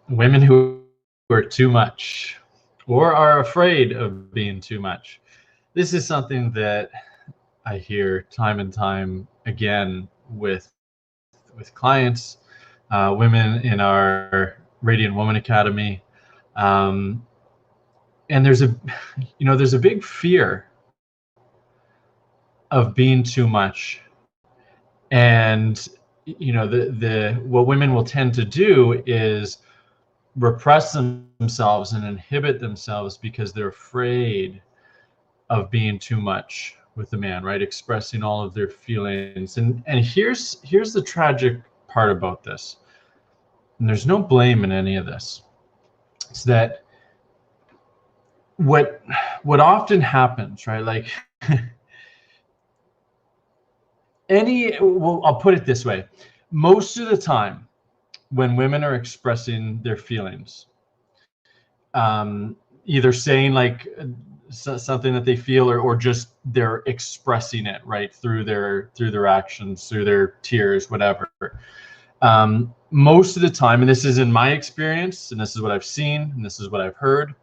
women who are too much or are afraid of being too much. This is something that I hear time and time again with clients, women in our Radiant Woman Academy, um, and there's a big fear of being too much, and the what women will tend to do is repress themselves and inhibit themselves because they're afraid of being too much with the man, right? Expressing all of their feelings. And here's the tragic part about this. And there's no blame in any of this. It's that what often happens, right? Like well, I'll put it this way. Most of the time when women are expressing their feelings, either saying like something that they feel, or just they're expressing it right through their actions, through their tears, whatever. Most of the time, and this is in my experience, and this is what I've seen, and this is what I've heard,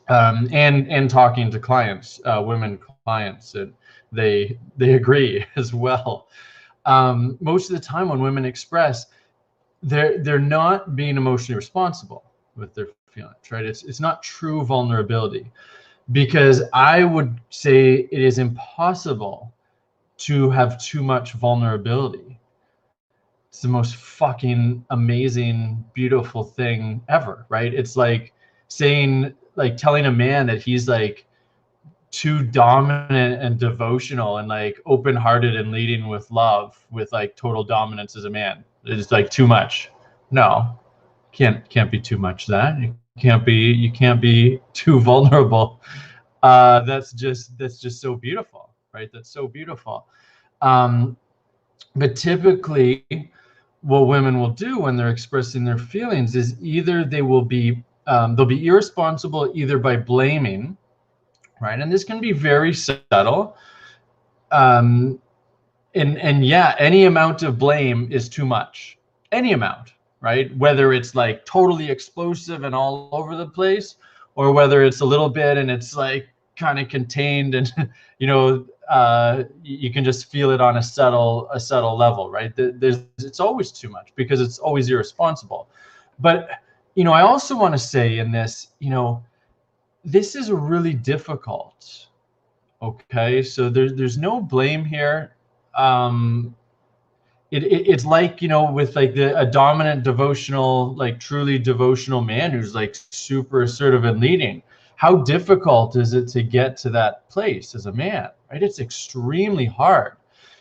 and talking to clients, women clients, and they agree as well. Most of the time when women express, they're not being emotionally responsible with their feelings, right? It's not true vulnerability, because I would say it is impossible to have too much vulnerability. It's the most fucking amazing, beautiful thing ever, right? It's like telling a man that he's like too dominant and devotional and like open-hearted and leading with love, with like total dominance as a man. It's like too much. No, can't be too much. That you can't be too vulnerable. That's just so beautiful, right? That's so beautiful. But typically what women will do when they're expressing their feelings is either they'll be irresponsible, either by blaming, right? And this can be very subtle. And yeah, any amount of blame is too much. Any amount, right? Whether it's like totally explosive and all over the place, or whether it's a little bit and it's like kind of contained, and you can just feel it on a subtle level, right? It's always too much because it's always irresponsible. But I also want to say in this, this is really difficult. Okay, so there's no blame here. It's like, with like a dominant devotional, like truly devotional man who's like super assertive and leading. How difficult is it to get to that place as a man, right? It's extremely hard.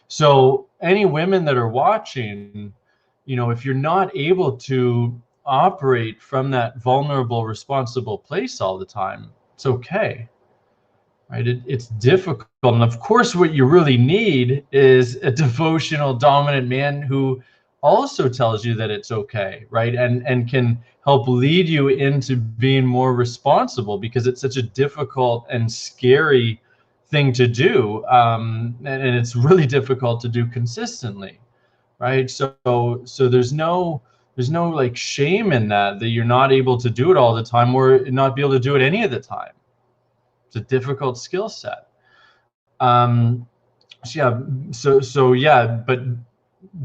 So any women that are watching, if you're not able to operate from that vulnerable, responsible place all the time, it's okay. Right? It's difficult. And of course, what you really need is a devotional, dominant man who also tells you that it's okay, right? And can help lead you into being more responsible, because it's such a difficult and scary thing to do. And it's really difficult to do consistently, right? So there's no like shame in that you're not able to do it all the time, or not be able to do it any of the time. It's a difficult skill set. So yeah, but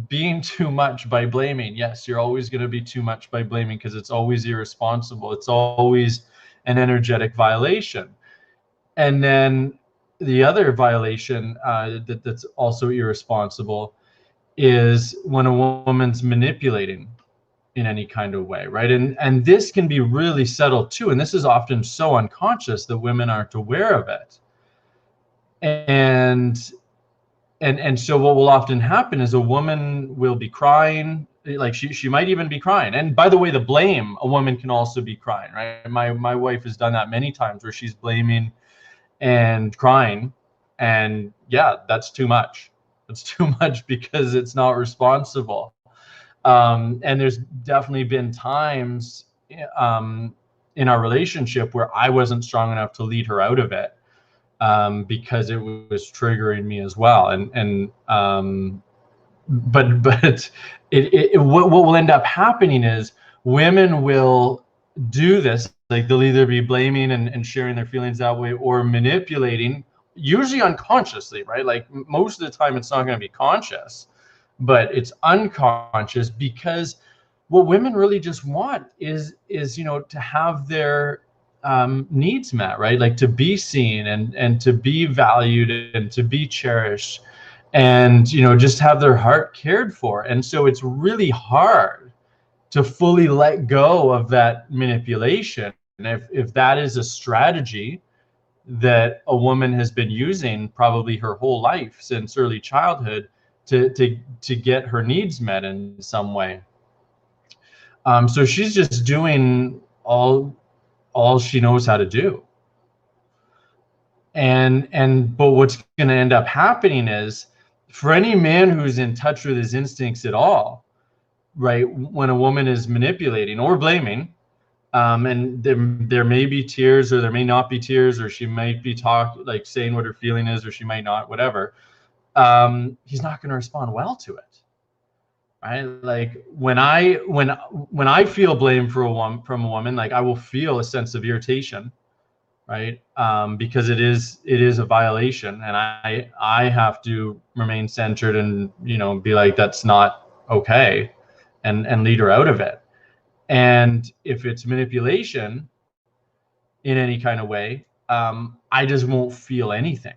being too much by blaming, yes, you're always going to be too much by blaming, because it's always irresponsible. It's always an energetic violation. And then the other violation that's also irresponsible is when a woman's manipulating in any kind of way, right? And this can be really subtle too, and this is often so unconscious that women aren't aware of it. And so what will often happen is a woman will be crying, like she might even be crying. And by the way, the blame, a woman can also be crying, right? My wife has done that many times, where she's blaming and crying, and yeah, that's too much. It's too much because it's not responsible. And there's definitely been times in our relationship where I wasn't strong enough to lead her out of it, because it was triggering me as well. But what will end up happening is Women will do this, like they'll either be blaming and sharing their feelings that way, or manipulating, usually unconsciously, right? Like most of the time it's not going to be conscious, but it's unconscious, because what women really just want is to have their needs met, right? Like to be seen and to be valued and to be cherished, and just have their heart cared for. And so it's really hard to fully let go of that manipulation. And if that is a strategy that a woman has been using probably her whole life since early childhood to get her needs met in some way, so she's just doing all she knows how to do. But what's going to end up happening is, for any man who's in touch with his instincts at all, right, when a woman is manipulating or blaming, and there may be tears, or there may not be tears, or she might be saying what her feeling is, or she might not, whatever, he's not going to respond well to it, right? Like when I feel blame from a woman, like I will feel a sense of irritation, right? Because it is a violation, and I have to remain centered and be like, that's not okay, and lead her out of it. And if it's manipulation in any kind of way, I just won't feel anything.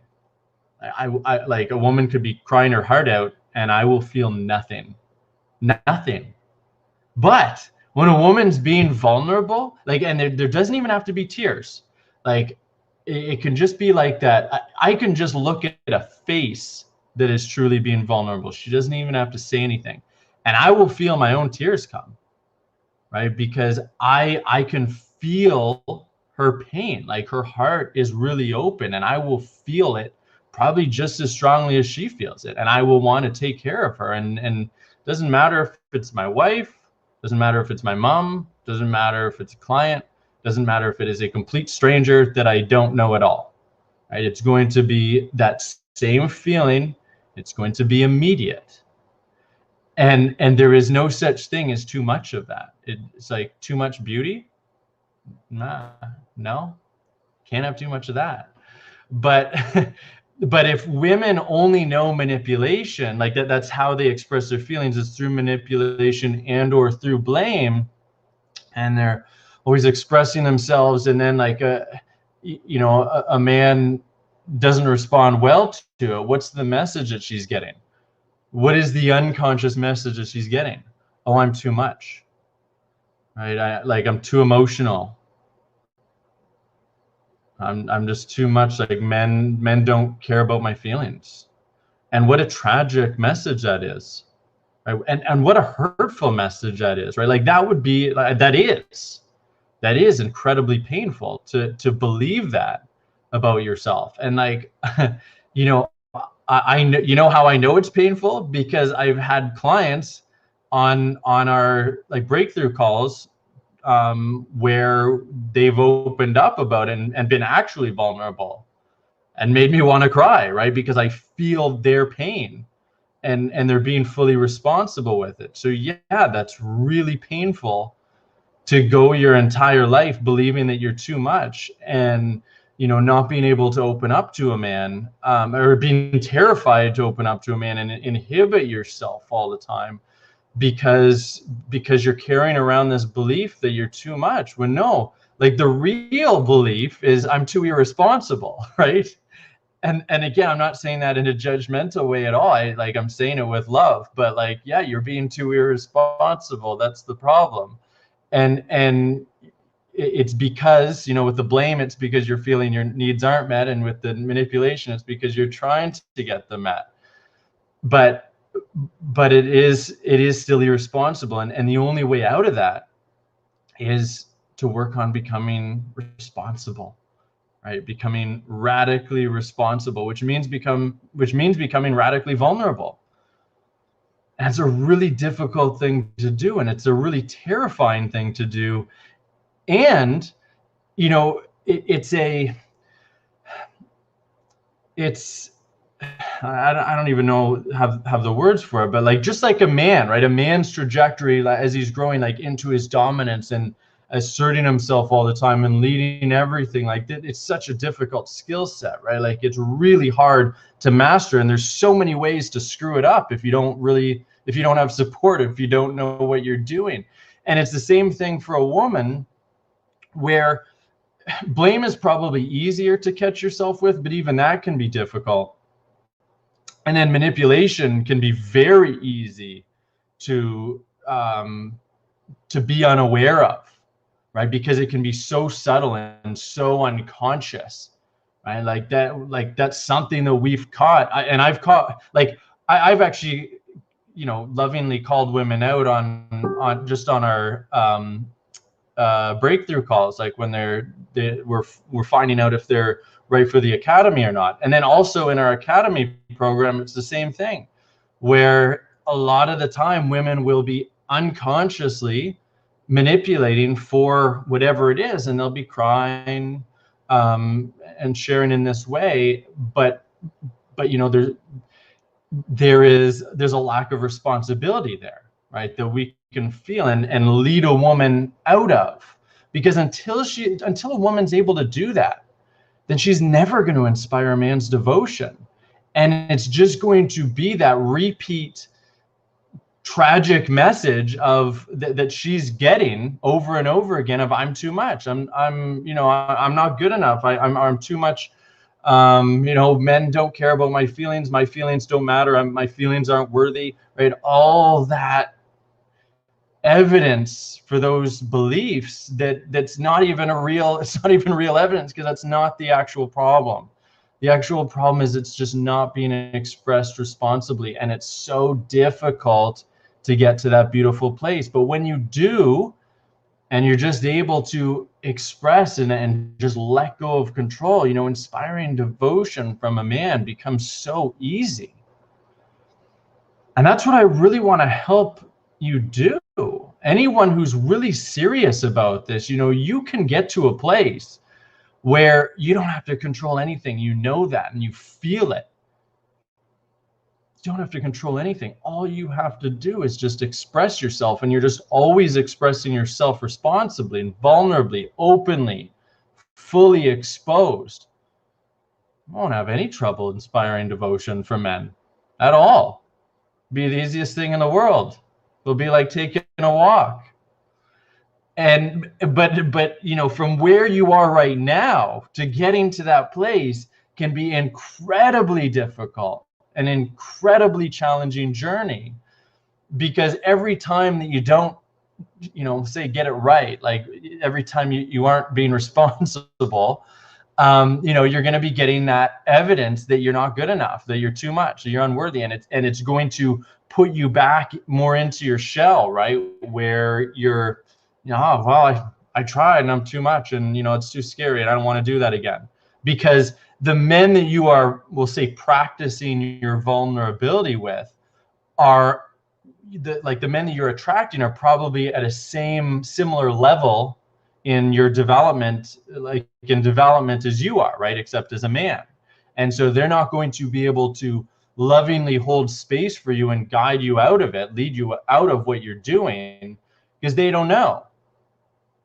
I like, a woman could be crying her heart out and I will feel nothing. But when a woman's being vulnerable, like, and there doesn't even have to be tears, like it can just be like that. I can just look at a face that is truly being vulnerable. She doesn't even have to say anything, and I will feel my own tears come, right? Because I can feel her pain, like her heart is really open, and I will feel it probably just as strongly as she feels it, and I will want to take care of her. And doesn't matter if it's my wife, doesn't matter if it's my mom, doesn't matter if it's a client, doesn't matter if it is a complete stranger that I don't know at all, right? It's going to be that same feeling. It's going to be immediate. And there is no such thing as too much of that. It's like too much beauty. No, can't have too much of that. But but if women only know manipulation, like that's how they express their feelings, is through manipulation and or through blame, and they're always expressing themselves, and then like a man doesn't respond well to it, what's the message that she's getting? What is the unconscious message that she's getting? Oh, I'm too much, right? I'm too emotional. I'm just too much. Like men don't care about my feelings. And what a tragic message that is, right? And what a hurtful message that is, right? Like that is incredibly painful to believe that about yourself. And like, I know how I know it's painful, because I've had clients on our like breakthrough calls, where they've opened up about it and been actually vulnerable, and made me want to cry, right? Because I feel their pain, and they're being fully responsible with it. So yeah, that's really painful, to go your entire life believing that you're too much, and not being able to open up to a man, or being terrified to open up to a man, and inhibit yourself all the time, because you're carrying around this belief that you're too much, when no, like the real belief is I'm too irresponsible, right? And again, I'm not saying that in a judgmental way at all. I'm saying it with love, but like, yeah, you're being too irresponsible. That's the problem. And it's because, with the blame, it's because you're feeling your needs aren't met, and with the manipulation, it's because you're trying to get them met. But it is still irresponsible, and the only way out of that is to work on becoming responsible, right? Becoming radically responsible, which means becoming radically vulnerable. And it's a really difficult thing to do, and it's a really terrifying thing to do. And it's I don't even know have the words for it, but like just like a man, right? A man's trajectory as he's growing like into his dominance and asserting himself all the time and leading everything, like it's such a difficult skill set, right? Like it's really hard to master, and there's so many ways to screw it up if you don't have support, if you don't know what you're doing. And it's the same thing for a woman, where blame is probably easier to catch yourself with, but even that can be difficult. And then manipulation can be very easy to be unaware of, right? Because it can be so subtle and so unconscious, right? Like that's something that we've caught. I've caught, like, I've actually, lovingly called women out on our breakthrough calls, like when we're finding out if they're right for the academy or not. And then also in our academy program, it's the same thing, where a lot of the time women will be unconsciously manipulating for whatever it is, and they'll be crying and sharing in this way, but there's a lack of responsibility there, right, that we can feel and lead a woman out of. Because until a woman's able to do that, then she's never going to inspire a man's devotion. And it's just going to be that repeat tragic message of that she's getting over and over again of, I'm too much, I'm not good enough, I'm too much, men don't care about my feelings don't matter, my feelings aren't worthy, right? All that evidence for those beliefs that's not even real evidence, because that's not the actual problem. The actual problem is it's just not being expressed responsibly, and it's so difficult to get to that beautiful place. But when you do, and you're just able to express and just let go of control, inspiring devotion from a man becomes so easy. And that's what I really want to help you do. Anyone who's really serious about this, you can get to a place where you don't have to control anything. You know that, and you feel it. You don't have to control anything. All you have to do is just express yourself, and you're just always expressing yourself responsibly and vulnerably, openly, fully exposed. You won't have any trouble inspiring devotion from men at all. It'll be the easiest thing in the world. It'll be like taking a walk. But from where you are right now to getting to that place can be incredibly difficult, an incredibly challenging journey, because every time that you don't, say get it right, like every time you aren't being responsible, you're going to be getting that evidence that you're not good enough, that you're too much, that you're unworthy, and it's going to put you back more into your shell, right, where you're, oh, well, I tried and I'm too much, and it's too scary and I don't want to do that again. Because the men that you are, we'll say, practicing your vulnerability with are the men that you're attracting are probably at a similar level in your development, like in development as you are, right, except as a man. And so they're not going to be able to lovingly hold space for you and guide you out of it, lead you out of what you're doing, because they don't know.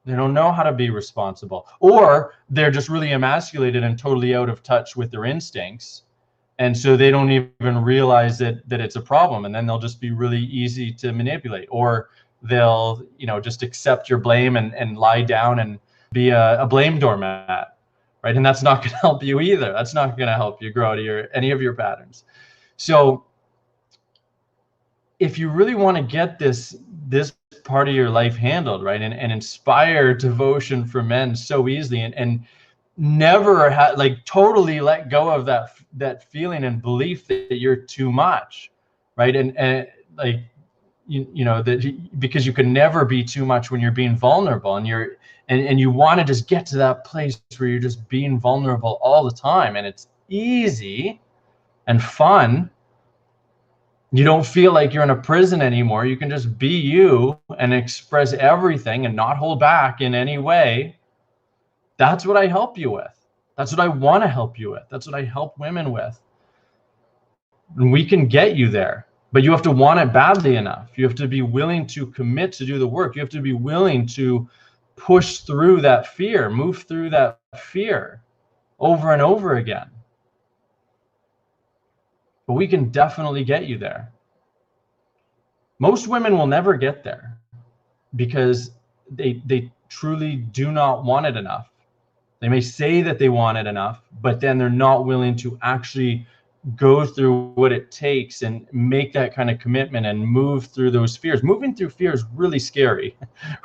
They don't know how to be responsible, or they're just really emasculated and totally out of touch with their instincts. And so they don't even realize that it's a problem, and then they'll just be really easy to manipulate, or they'll, just accept your blame and lie down and be a blame doormat, right? And that's not going to help you either. That's not going to help you grow out of any of your patterns. So if you really want to get this part of your life handled, right, and inspire devotion for men so easily, and never totally let go of that feeling and belief that you're too much, right, and like that, because you can never be too much when you're being vulnerable, and you want to just get to that place where you're just being vulnerable all the time, and it's easy and fun. You don't feel like you're in a prison anymore. You can just be you and express everything and not hold back in any way. That's what I help you with. That's what I want to help you with. That's what I help women with. And we can get you there, but you have to want it badly enough. You have to be willing to commit to do the work. You have to be willing to push through that fear, move through that fear over and over again. But we can definitely get you there. Most women will never get there because they truly do not want it enough. They may say that they want it enough, but then they're not willing to actually go through what it takes and make that kind of commitment and move through those fears. Moving through fear is really scary,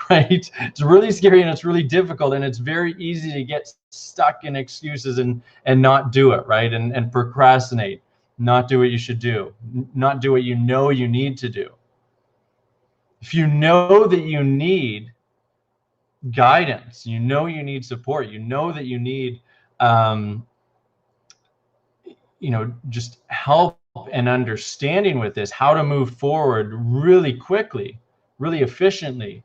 right? It's really scary and it's really difficult, and it's very easy to get stuck in excuses and not do it, right? And procrastinate, not do what you should do, not do what you know you need to do. If you know that you need guidance, you know you need support, you know that you need just help and understanding with this, how to move forward really quickly, really efficiently,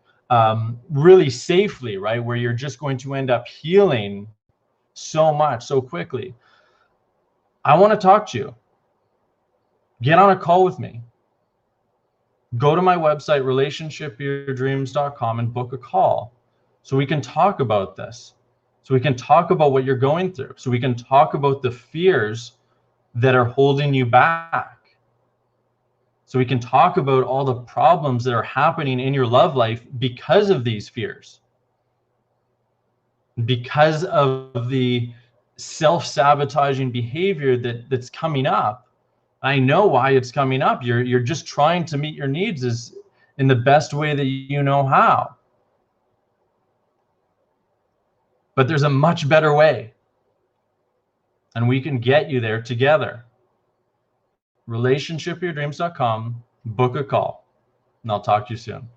really safely, right? Where you're just going to end up healing so much so quickly. I want to talk to you. Get on a call with me. Go to my website, relationshipyourdreams.com, and book a call so we can talk about this. So we can talk about what you're going through. So we can talk about the fears that are holding you back. So we can talk about all the problems that are happening in your love life because of these fears, because of the self-sabotaging behavior that's coming up. I know why it's coming up. You're just trying to meet your needs in the best way that you know how. But there's a much better way, and we can get you there together. Relationshipyourdreams.com, book a call, and I'll talk to you soon.